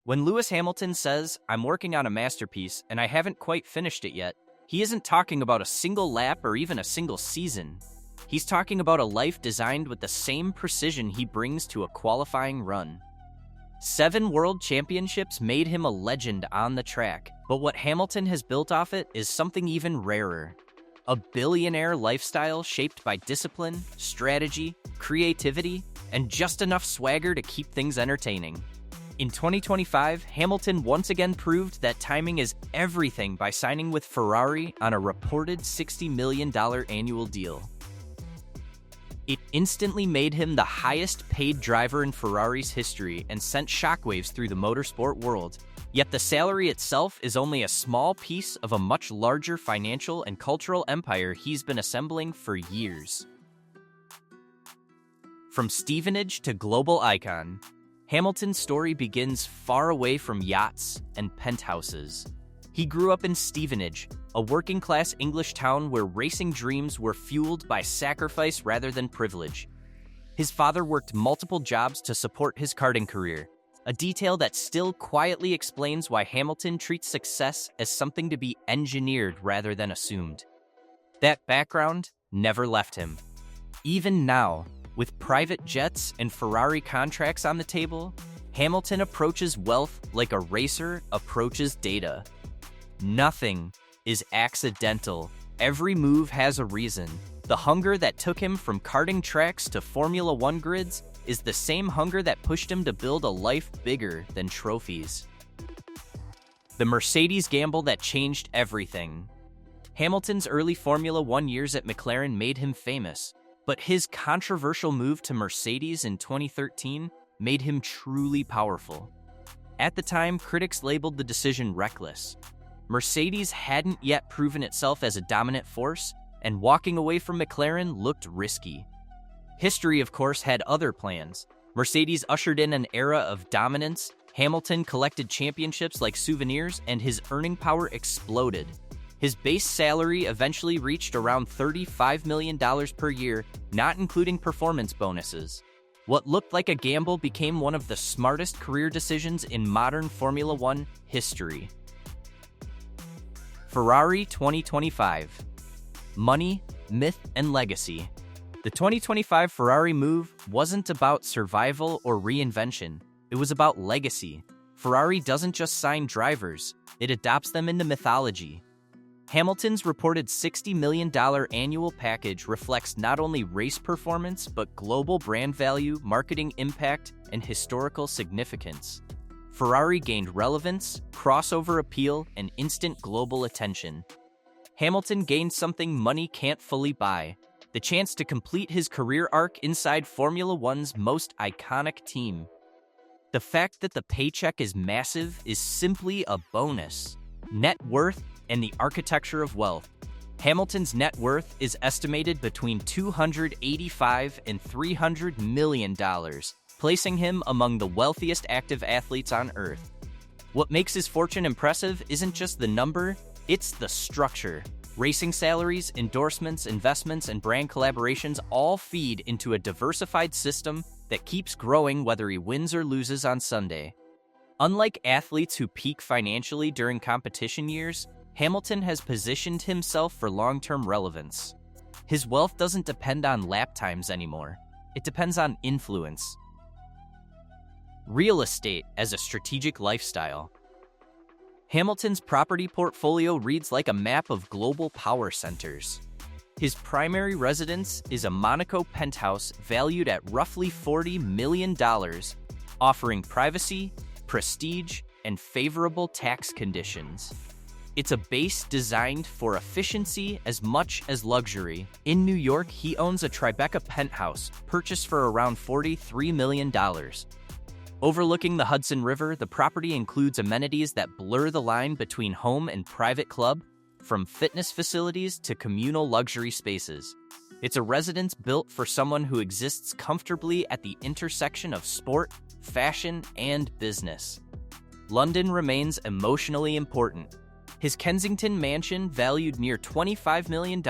When Lewis Hamilton says, "I'm working on a masterpiece and I haven't quite finished it yet," he isn't talking about a single lap or even a single season. He's talking about a life designed with the same precision he brings to a qualifying run. 7 world championships made him a legend on the track, but what Hamilton has built off it is something even rarer. A billionaire lifestyle shaped by discipline, strategy, creativity, and just enough swagger to keep things entertaining. In 2025, Hamilton once again proved that timing is everything by signing with Ferrari on a reported $60 million annual deal. It instantly made him the highest paid driver in Ferrari's history and sent shockwaves through the motorsport world. Yet the salary itself is only a small piece of a much larger financial and cultural empire he's been assembling for years. From Stevenage to global icon, Hamilton's story begins far away from yachts and penthouses. He grew up in Stevenage, a working-class English town where racing dreams were fueled by sacrifice rather than privilege. His father worked multiple jobs to support his karting career, a detail that still quietly explains why Hamilton treats success as something to be engineered rather than assumed. That background never left him. Even now, with private jets and Ferrari contracts on the table, Hamilton approaches wealth like a racer approaches data. Nothing is accidental. Every move has a reason. The hunger that took him from karting tracks to Formula One grids is the same hunger that pushed him to build a life bigger than trophies. The Mercedes gamble that changed everything. Hamilton's early Formula One years at McLaren made him famous, but his controversial move to Mercedes in 2013 made him truly powerful. At the time, critics labeled the decision reckless. Mercedes hadn't yet proven itself as a dominant force, and walking away from McLaren looked risky. History, of course, had other plans. Mercedes ushered in an era of dominance, Hamilton collected championships like souvenirs, and his earning power exploded. His base salary eventually reached around $35 million per year, not including performance bonuses. What looked like a gamble became one of the smartest career decisions in modern Formula One history. Ferrari 2025. Money, myth, and legacy. The 2025 Ferrari move wasn't about survival or reinvention. It was about legacy. Ferrari doesn't just sign drivers, it adopts them into mythology. Hamilton's reported $60 million annual package reflects not only race performance, but global brand value, marketing impact, and historical significance. Ferrari gained relevance, crossover appeal, and instant global attention. Hamilton gained something money can't fully buy: the chance to complete his career arc inside Formula One's most iconic team. The fact that the paycheck is massive is simply a bonus. Net worth and the architecture of wealth. Hamilton's net worth is estimated between $285 and $300 million, placing him among the wealthiest active athletes on Earth. What makes his fortune impressive isn't just the number, it's the structure. Racing salaries, endorsements, investments, and brand collaborations all feed into a diversified system that keeps growing whether he wins or loses on Sunday. Unlike athletes who peak financially during competition years, Hamilton has positioned himself for long-term relevance. His wealth doesn't depend on lap times anymore. It depends on influence. Real estate as a strategic lifestyle. Hamilton's property portfolio reads like a map of global power centers. His primary residence is a Monaco penthouse valued at roughly $40 million, offering privacy, prestige, and favorable tax conditions. It's a base designed for efficiency as much as luxury. In New York, he owns a Tribeca penthouse, purchased for around $43 million. Overlooking the Hudson River, the property includes amenities that blur the line between home and private club, from fitness facilities to communal luxury spaces. It's a residence built for someone who exists comfortably at the intersection of sport, fashion, and business. London remains emotionally important. His Kensington mansion, valued near $25 million,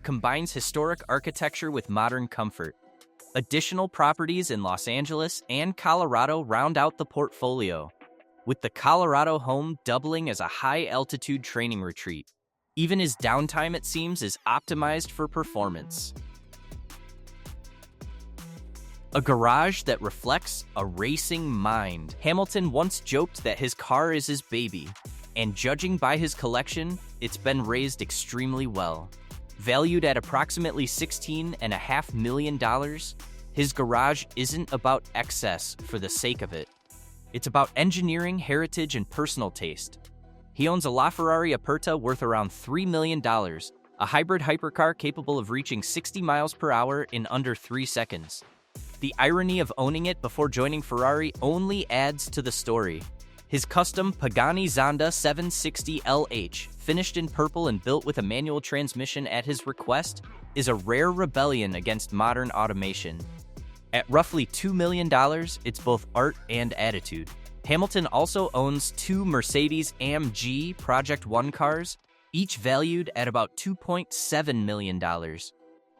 combines historic architecture with modern comfort. Additional properties in Los Angeles and Colorado round out the portfolio. with the Colorado home doubling as a high-altitude training retreat. Even his downtime, it seems, is optimized for performance. A garage that reflects a racing mind. Hamilton once joked that his car is his baby, and judging by his collection, it's been raised extremely well. Valued at approximately $16.5 million, his garage isn't about excess for the sake of it. It's about engineering, heritage, and personal taste. He owns a LaFerrari Aperta worth around $3 million, a hybrid hypercar capable of reaching 60 miles per hour in under 3 seconds. The irony of owning it before joining Ferrari only adds to the story. His custom Pagani Zonda 760 LH, finished in purple and built with a manual transmission at his request, is a rare rebellion against modern automation. At roughly $2 million, it's both art and attitude. Hamilton also owns 2 Mercedes-AMG Project 1 cars, each valued at about $2.7 million.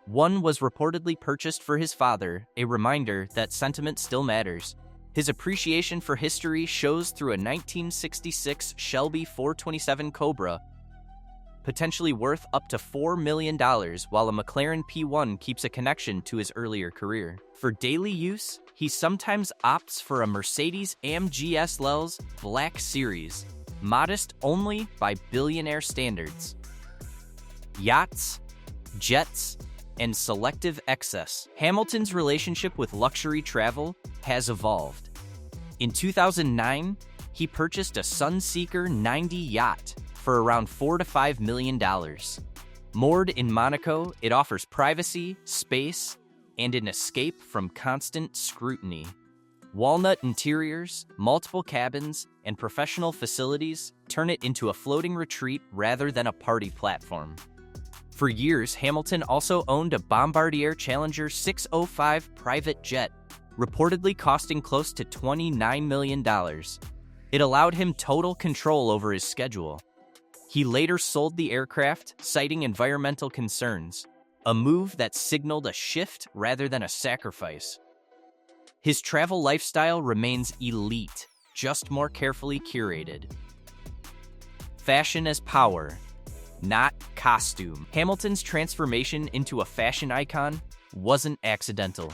One was reportedly purchased for his father, a reminder that sentiment still matters. His appreciation for history shows through a 1966 Shelby 427 Cobra, potentially worth up to $4 million, while a McLaren P1 keeps a connection to his earlier career. For daily use, he sometimes opts for a Mercedes-AMG S-L's Black Series, modest only by Billionaire standards. Yachts, jets, and selective excess. Hamilton's relationship with luxury travel has evolved. In 2009, he purchased a Sunseeker 90 yacht for around $4 to $5 million. Moored in Monaco, it offers privacy, space, and an escape from constant scrutiny. Walnut interiors, multiple cabins, and professional facilities turn it into a floating retreat rather than a party platform. For years, Hamilton also owned a Bombardier Challenger 605 private jet, reportedly costing close to $29 million. It allowed him total control over his schedule. He later sold the aircraft, citing environmental concerns, a move that signaled a shift rather than a sacrifice. His travel lifestyle remains elite, just more carefully curated. Fashion as power, not costume. Hamilton's transformation into a fashion icon wasn't accidental.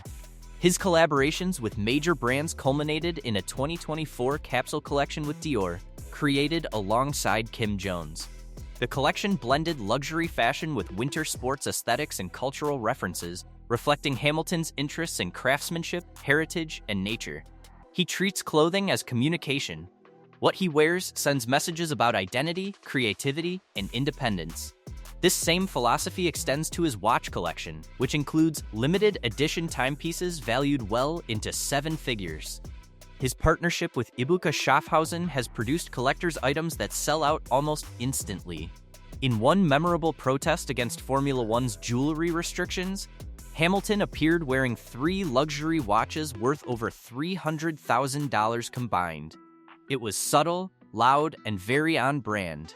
His collaborations with major brands culminated in a 2024 capsule collection with Dior, created alongside Kim Jones. The collection blended luxury fashion with winter sports aesthetics and cultural references, reflecting Hamilton's interests in craftsmanship, heritage, and nature. He treats clothing as communication. What he wears sends messages about identity, creativity, and independence. This same philosophy extends to his watch collection, which includes limited edition timepieces valued well into 7 figures. His partnership with Ibuka Schaffhausen has produced collector's items that sell out almost instantly. In one memorable protest against Formula One's jewelry restrictions, Hamilton appeared wearing 3 luxury watches worth over $300,000 combined. It was subtle, loud, and very on brand.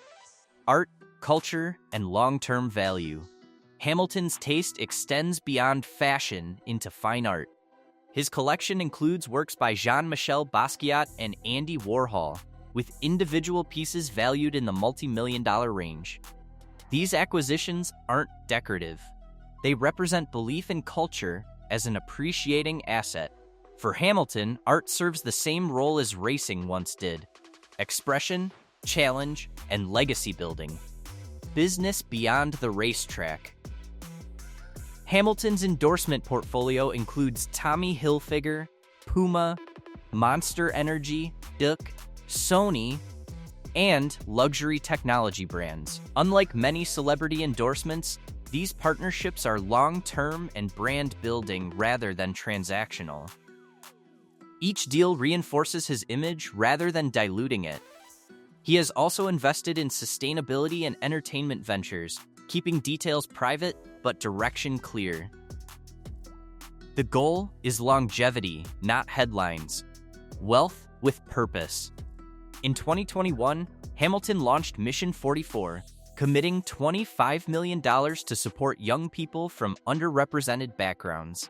Art, culture, and long-term value. Hamilton's taste extends beyond fashion into fine art. His collection includes works by Jean-Michel Basquiat and Andy Warhol, with individual pieces valued in the multi-million-dollar range. These acquisitions aren't decorative. They represent belief in culture as an appreciating asset. For Hamilton, art serves the same role as racing once did: expression, challenge, and legacy building. Business beyond the racetrack. Hamilton's endorsement portfolio includes Tommy Hilfiger, Puma, Monster Energy, Duke, Sony, and luxury technology brands. Unlike many celebrity endorsements, these partnerships are long-term and brand-building rather than transactional. Each deal reinforces his image rather than diluting it. He has also invested in sustainability and entertainment ventures, keeping details private but direction clear. The goal is longevity, not headlines. Wealth with purpose. In 2021, Hamilton launched Mission 44, committing $25 million to support young people from underrepresented backgrounds.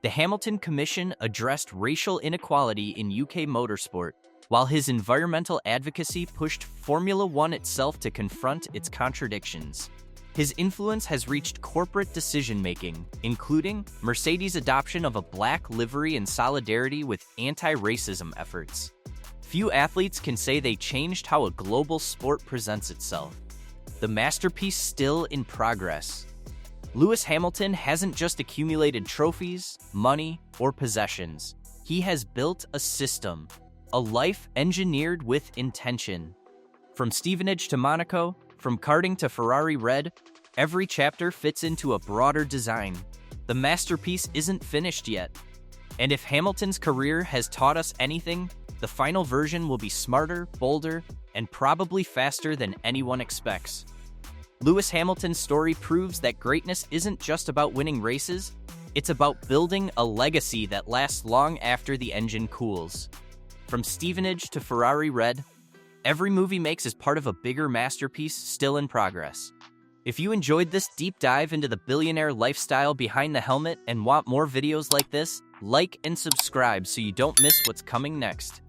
The Hamilton Commission addressed racial inequality in UK motorsport, while his environmental advocacy pushed Formula One itself to confront its contradictions. His influence has reached corporate decision-making, including Mercedes' adoption of a black livery in solidarity with anti-racism efforts. Few athletes can say they changed how a global sport presents itself. The masterpiece still in progress. Lewis Hamilton hasn't just accumulated trophies, money, or possessions. He has built a system, a life engineered with intention. From Stevenage to Monaco, from karting to Ferrari Red, every chapter fits into a broader design. The masterpiece isn't finished yet. And if Hamilton's career has taught us anything, the final version will be smarter, bolder, and probably faster than anyone expects. Lewis Hamilton's story proves that greatness isn't just about winning races, it's about building a legacy that lasts long after the engine cools. From Stevenage to Ferrari Red, every move he makes is part of a bigger masterpiece still in progress. If you enjoyed this deep dive into the billionaire lifestyle behind the helmet and want more videos like this, like and subscribe so you don't miss what's coming next.